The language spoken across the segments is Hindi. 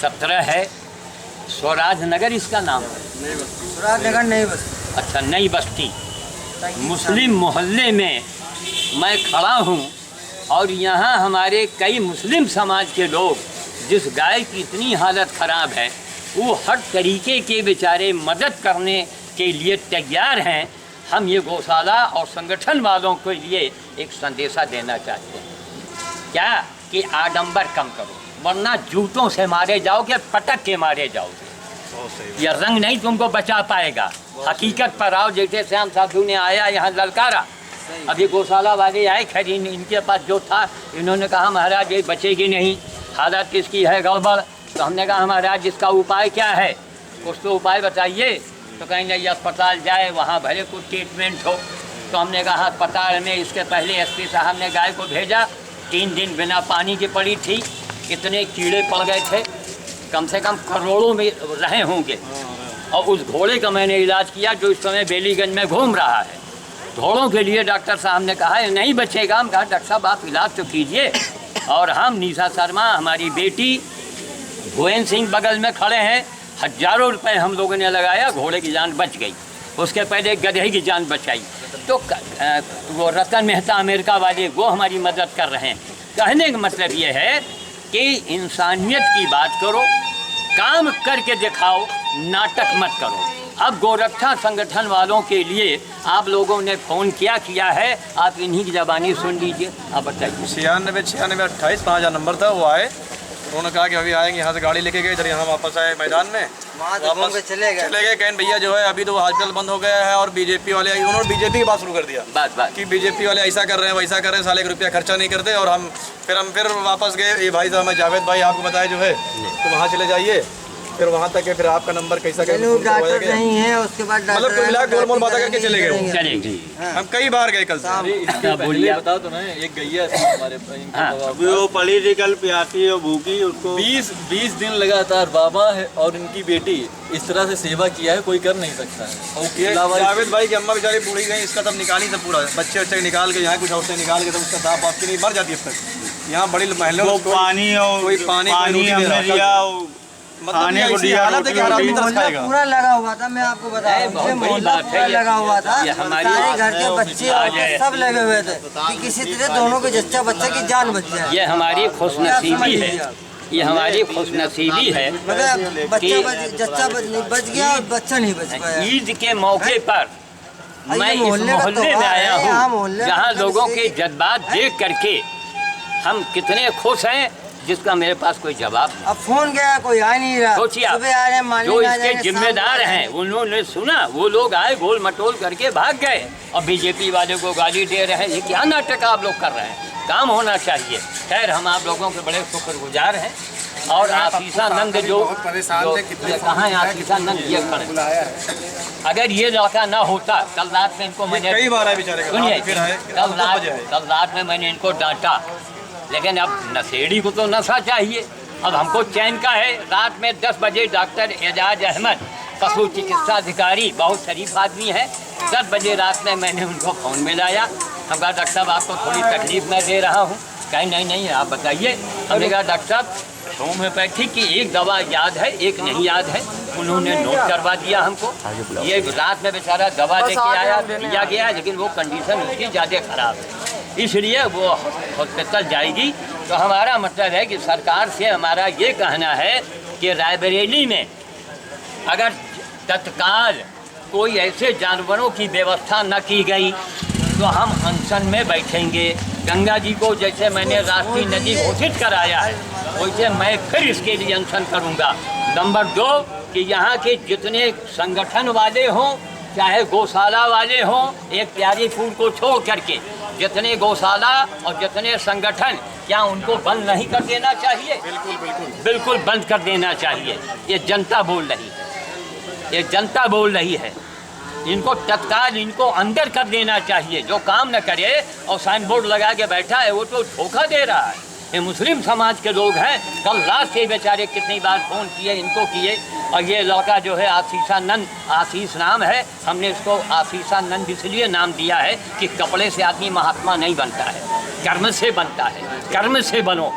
17 है, स्वराज नगर इसका नाम है। स्वराज नगर नई बस्ती। अच्छा, नई बस्ती मुस्लिम मोहल्ले में मैं खड़ा हूँ और यहाँ हमारे कई मुस्लिम समाज के लोग, जिस गाय की इतनी हालत ख़राब है, वो हर तरीके के बेचारे मदद करने के लिए तैयार हैं। हम ये गौशाला और संगठन वालों के लिए एक संदेशा देना चाहते हैं, क्या कि आडंबर कम करो, वरना जूतों से मारे जाओगे, पटक के मारे जाओगे। यह रंग नहीं तुमको बचा पाएगा। हकीकत पर आओ, जैसे श्याम साधु ने आया यहाँ ललकारा, अभी गौशाला वाले आए, खैर इनके पास जो था, इन्होंने कहा महाराज ये बचेगी नहीं, हालत किसकी है गड़बड़। तो हमने कहा महाराज इसका उपाय क्या है, कुछ तो उपाय बताइए। तो कहीं नहीं, अस्पताल जाए, वहाँ भले कुछ ट्रीटमेंट हो। तो हमने कहा अस्पताल में इसके पहले एसपी साहब ने गाय को भेजा, 3 दिन बिना पानी की पड़ी थी, इतने कीड़े पड़ गए थे, कम से कम करोड़ों में रहे होंगे। और उस घोड़े का मैंने इलाज किया जो इस समय बेलीगंज में घूम रहा है। घोड़ों के लिए डॉक्टर साहब ने कहा है नहीं बचेगा। हम कहा डॉक्टर साहब आप इलाज तो कीजिए। और हम निशा शर्मा, हमारी बेटी भुवन सिंह बगल में खड़े हैं, हजारों रुपए हम लोगों ने लगाया, घोड़े की जान बच गई। उसके पहले गधे की जान बचाई। तो वो रतन मेहता अमेरिका वाले, वो हमारी मदद कर रहे हैं। कहने का मतलब ये है कि इंसानियत की बात करो, काम करके दिखाओ, नाटक मत करो। अब गोरक्षा संगठन वालों के लिए आप लोगों ने फ़ोन किया है, आप इन्हीं की ज़बानी सुन लीजिए। आप बताइए। 96 28 5000 नंबर था, वो आए, उन्होंने कहा कि अभी आएंगे, यहाँ से गाड़ी लेके गए, इधर यहाँ वापस आए मैदान में, वापस चले गए। कहें भैया जो है अभी तो हॉस्पिटल बंद हो गया है और बीजेपी वाले, उन्होंने बीजेपी की बात शुरू कर दिया बात कि बीजेपी वाले ऐसा कर रहे हैं वैसा कर रहे हैं, साले 1 रुपया खर्चा नहीं करते। और हम फिर वापस गए, ये भाई साहब जावेद भाई आपको बताया जो है, तो वहाँ चले जाइए, फिर वहाँ तक है, फिर आपका नंबर कैसा डॉक्टर नहीं है, उसके बाद मतलब कोई मिला गोल मोल बात करके चले गए। चलेगी। हम कई बार गए कल से। इसका बोलिए बताओ तो ना, एक गैया थी हमारे वो पड़ी थी कल, प्यासी और भूखी, उसको 20 दिन लगातार बाबा है और इनकी बेटी इस तरह से सेवा किया है, कोई कर नहीं सकता है। जावेद भाई की अम्मा बेचारी बूढ़ी गई, इसका तब निकाली था पूरा, बच्चे निकाल के यहाँ कुछ औरतें निकाल के, तब उसका दाप आपकी नहीं मर जाती अब तक। यहाँ बड़ी महलों पानी और पानी हमने दिया, खाने को दिया, पूरा लगा हुआ था। मैं आपको बताया, मोहल्ला पूरा लगा हुआ था, सारे घर के बच्चे सब लगे हुए थे कि किसी तरह दोनों के जच्चा बच्चा की जान बच जाए। ये हमारी खुशनसीबी है, ये हमारी खुशनसीबी है। जच्चा बच गया और बच्चा नहीं बच पाया। ईद के मौके पर मैं इस मोहल्ले में आया हूँ, जहाँ लोगों के जज्बात देख करके हम कितने खुश हैं, जिसका मेरे पास कोई जवाब नहीं। अब फोन गया, कोई आ नहीं रहा। सोचिए आप, जो इसके जिम्मेदार हैं उन्होंने सुना, वो लोग आए, गोल मटोल करके भाग गए और बीजेपी वाले को गाली दे रहे हैं। ये क्या नाटक आप लोग कर रहे हैं, काम होना चाहिए। खैर हम आप लोगों के बड़े शुक्रगुजार हैं। और आशीषानंद जो कहाँ है, आशीषानंद ये खड़े, अगर ये लड़का ना होता, कल रात में इनको मैंने, सुनिए, कल रात में मैंने इनको डांटा, लेकिन अब नशेड़ी को तो नशा चाहिए। अब हमको चैन का है। रात में 10 बजे डॉक्टर एजाज अहमद, पशु चिकित्सा अधिकारी, बहुत शरीफ आदमी है, 10 बजे रात में मैंने उनको फ़ोन मिलाया। हम कहा डॉक्टर साहब आपको थोड़ी तकलीफ मैं दे रहा हूँ। कहीं नहीं आप बताइए। हमने कहा डॉक्टर साहब होम्योपैथिक की एक दवा याद है, एक नहीं याद है। उन्होंने नोट करवा दिया हमको। ये रात में बेचारा दवा लेके आया, दिया गया, लेकिन वो कंडीशन उसकी ज़्यादा ख़राब है, इसलिए वो हॉस्पिटल जाएगी। तो हमारा मतलब है कि सरकार से हमारा ये कहना है कि रायबरेली में अगर तत्काल कोई ऐसे जानवरों की व्यवस्था न की गई तो हम अनशन में बैठेंगे। गंगा जी को जैसे मैंने राष्ट्रीय नदी घोषित कराया है, वैसे मैं फिर इसके लिए अनशन करूँगा। नंबर 2 कि यहाँ के जितने संगठन वाले हों, चाहे गौशाला वाले हों, एक प्यारी फूल को छोड़ करके जितने गौशाला और जितने संगठन, क्या उनको बंद नहीं कर देना चाहिए? बिल्कुल बंद कर देना चाहिए। ये जनता बोल रही है, ये जनता बोल रही है। इनको तत्काल इनको अंदर कर देना चाहिए। जो काम न करे और साइन बोर्ड लगा के बैठा है, वो तो धोखा दे रहा है। ये मुस्लिम समाज के लोग हैं। कल रात से बेचारे कितनी बार फ़ोन किए, इनको किए। और ये लड़का जो है आशीषानंद, आशीष नाम है, हमने इसको आशीषानंद इसलिए नाम दिया है कि कपड़े से आदमी महात्मा नहीं बनता है, कर्म से बनता है। कर्म से बनो।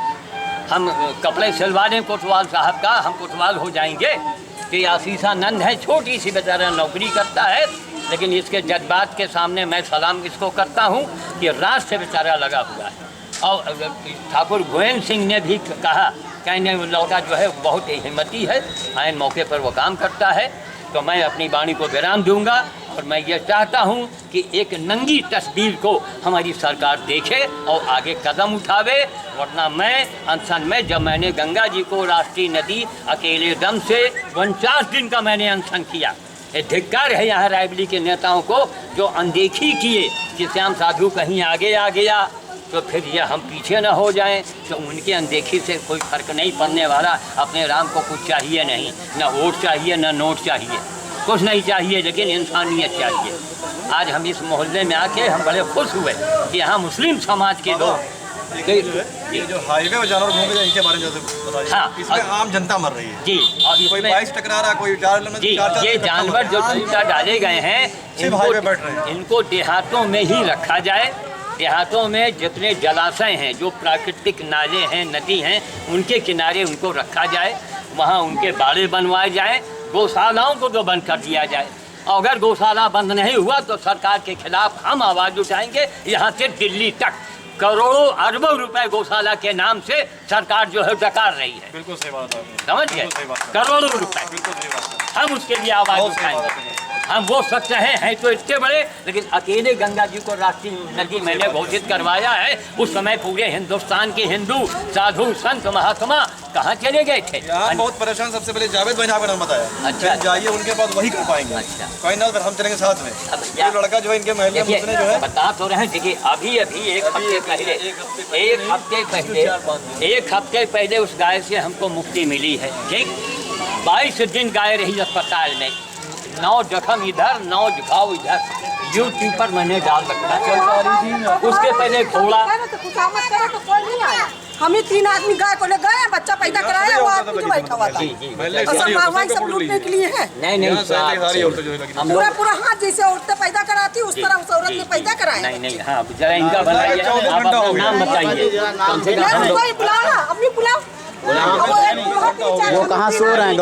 हम कपड़े सिलवा दें कोतवाल साहब का, हम कोतवाल हो जाएंगे कि आशीषानंद है, छोटी सी बेचारा नौकरी करता है, लेकिन इसके जज्बात के सामने मैं सलाम इसको करता हूँ कि रात से बेचारा लगा हुआ है। और ठाकुर गोविंद सिंह ने भी कहा, कहने लौटा जो है बहुत हिम्मती है, आयन मौके पर वो काम करता है। तो मैं अपनी वाणी को विराम दूंगा और मैं ये चाहता हूँ कि एक नंगी तस्वीर को हमारी सरकार देखे और आगे कदम उठावे, वरना मैं अनशन में, जब मैंने गंगा जी को राष्ट्रीय नदी अकेले दम से 49 दिन का मैंने अनशन किया, ये धिक्कार है यहाँ रायबरेली के नेताओं को जो अनदेखी किए कि श्याम साधु कहीं आगे आ गया तो फिर ये हम पीछे न हो जाएं। तो उनकी अनदेखी से कोई फर्क नहीं पड़ने वाला। अपने राम को कुछ चाहिए नहीं, न वोट चाहिए न नोट चाहिए, कुछ नहीं चाहिए, लेकिन इंसानियत चाहिए। आज हम इस मोहल्ले में आके हम बड़े खुश हुए कि यहाँ मुस्लिम समाज के लोग ये जो हाईवे में जानवर घूम रहे हैं इनके बारे में बताइए। हाँ, इसमें आम जनता मर रही है जी, और कोई बाइक टकरा रहा, कोई जी, ये जानवर जो छूटा डाले गए हैं इनको देहातों में ही रखा जाए। देहातों में जितने जलाशय हैं, जो प्राकृतिक नाले हैं, नदी हैं, उनके किनारे उनको रखा जाए, वहाँ उनके बाड़े बनवाए जाएँ, गौशालाओं को तो बंद कर दिया जाए। और अगर गौशाला बंद नहीं हुआ तो सरकार के खिलाफ हम आवाज़ उठाएंगे, यहाँ से दिल्ली तक। करोड़ों अरबों रुपए गौशाला के नाम से सरकार जो है डकार रही है। बिल्कुल सही बात है, समझ गए, करोड़ों रुपए। बिल्कुल सही बात है। हम उसके लिए आवाज़ उठाएंगे। हम वो सच हैं तो इतने बड़े, लेकिन अकेले गंगा जी को राष्ट्रीय नदी मैंने घोषित करवाया है। उस समय पूरे हिंदुस्तान के हिंदू साधु संत महात्मा कहाँ चले गए थे। यहाँ बहुत परेशान। सबसे पहले जावेद भाई ने आपका नाम बताया। अच्छा, जाइए उनके पास, वही कर पाएंगे। अच्छा, कोई ना, फिर हम चलेंगे साथ में। ये लड़का जो है इनके महल में जो है बता तो रहे हैं। देखिए अभी एक हफ्ते पहले उस गाय से हमको मुक्ति मिली है। ठीक, 22 दिन गाय रही अस्पताल में, 9 जख्म इधर 9 घाव इधर, यूट्यूब पर मैंने डाल रखा है। उसके पहले घोड़ा, हम ही 3 आदमी गाय को ले गए, बच्चा पैदा कराया, वो आदमी जो बैठा हुआ था। सब लूटने के लिए है। नहीं, पूरा हाथ जैसे औरतें पैदा कराती उस तरह उस औरत ने पैदा कराया। नहीं, हाँ जरा इनका बनाइए, आप अपना नाम बताइए। बुलाओ, अपनी बुलाओ। वो कहाँ सो रहे हैं?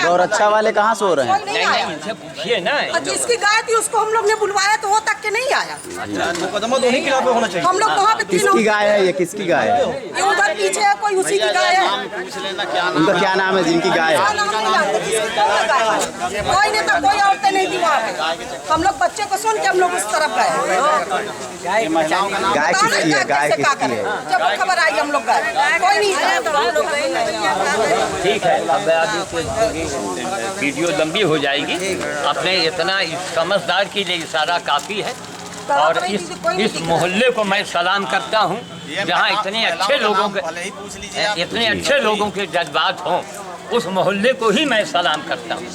गौरक्षा वाले कहाँ सो रहे हैं? नहीं, इनसे पूछिए ना। जिसकी गाय थी उसको हम लोग ने बुलवाया तो वो तक के नहीं आया। हम लोग वहाँ पे किसकी गाय है? ये किसकी गाय है? ये उधर पीछे है, कोई उसी की गाय है। उनका क्या नाम है जिनकी गाय है? कोई नहीं था, कोई औरतें नहीं थी वहाँ पे। हम लोग बच्चे को सुन के हम लोग उस तरफ गए। गाय किसकी है? गाय किसकी है? जब खबर आई हम लोग गए, कोई नहीं था। ठीक है, अब वीडियो लंबी हो जाएगी। अपने इतना समझदार के लिए इशारा काफ़ी है। और इस मोहल्ले को मैं सलाम करता हूँ जहाँ इतने अच्छे लोगों के जज्बात हों। उस मोहल्ले को ही मैं सलाम करता हूँ।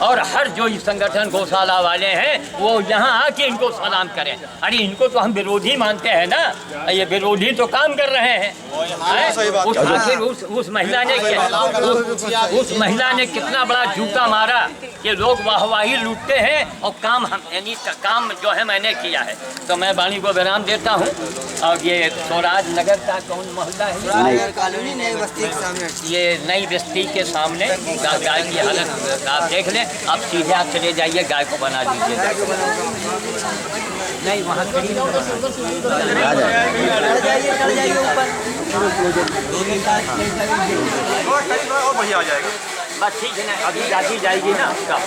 और हर जो इस संगठन गौशाला वाले हैं वो यहाँ आके इनको सलाम करें। अरे इनको तो हम विरोधी मानते हैं ना, ये विरोधी तो काम कर रहे हैं। उस महिला ने कितना बड़ा जूता मारा कि लोग वाहवाही लूटते हैं और काम यानी काम जो है मैंने किया है। तो मैं वाणी को विराम देता हूँ। और ये स्वराज नगर का कौन मोहल्ला है? कॉलोनी नई बस्ती के सामने। ये नई बस्ती के सामने गाय की हालत आप देख लें। आप सीधे आप चले जाइए, गाय को बना दीजिए। नहीं, वहाँ खड़ी बस ठीक है ना, अभी जाती जाएगी ना आपका।